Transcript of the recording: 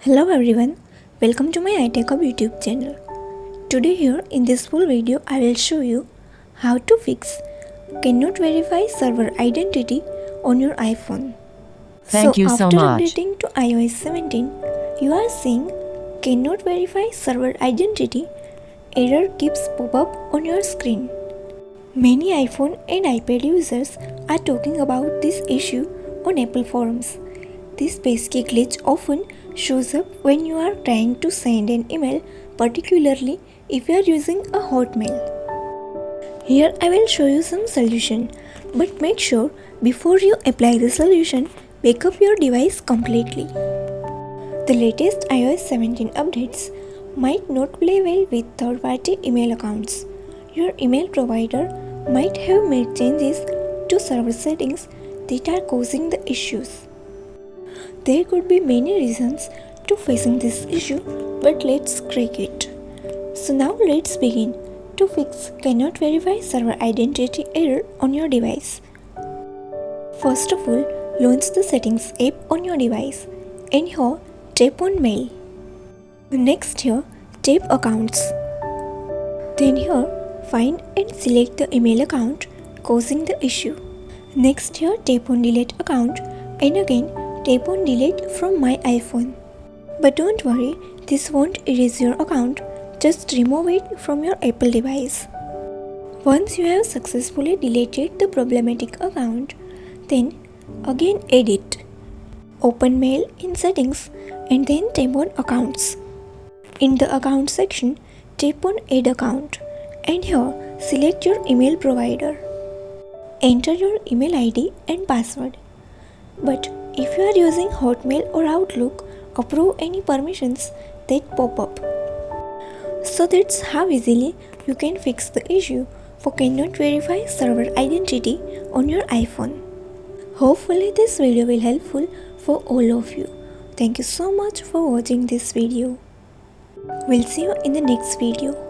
Hello everyone, welcome to my iTechHub YouTube channel. Today here in this full video I will show you how to fix cannot verify server identity on your iPhone. Thank you so after much. updating to iOS 17, you are seeing cannot verify server identity error keeps pop up on your screen. Many iPhone and iPad users are talking about this issue on Apple forums. This pesky glitch often shows up when you are trying to send an email, particularly if you are using a Hotmail. Here I will show you some solution, but make sure before you apply the solution, backup your device completely. The latest iOS 17 updates might not play well with third-party email accounts. Your email provider might have made changes to server settings that are causing the issues. There could be many reasons to facing this issue, but let's crack it. So now let's begin to fix cannot verify server identity error on your device. First of all, launch the settings app on your device and here tap on mail. Next here tap accounts. Then here find and select the email account causing the issue. Next here tap on delete account and again tap on delete from my iPhone. But don't worry, this won't erase your account, just remove it from your Apple device. Once you have successfully deleted the problematic account, then again edit. Open mail in settings and then tap on accounts. In the account section, tap on add account and here select your email provider. Enter your email ID and password. But if you are using Hotmail or Outlook, approve any permissions that pop up. So that's how easily you can fix the issue for cannot verify server identity on your iPhone. Hopefully this video will helpful for all of you. Thank you so much for watching this video. We'll see you in the next video.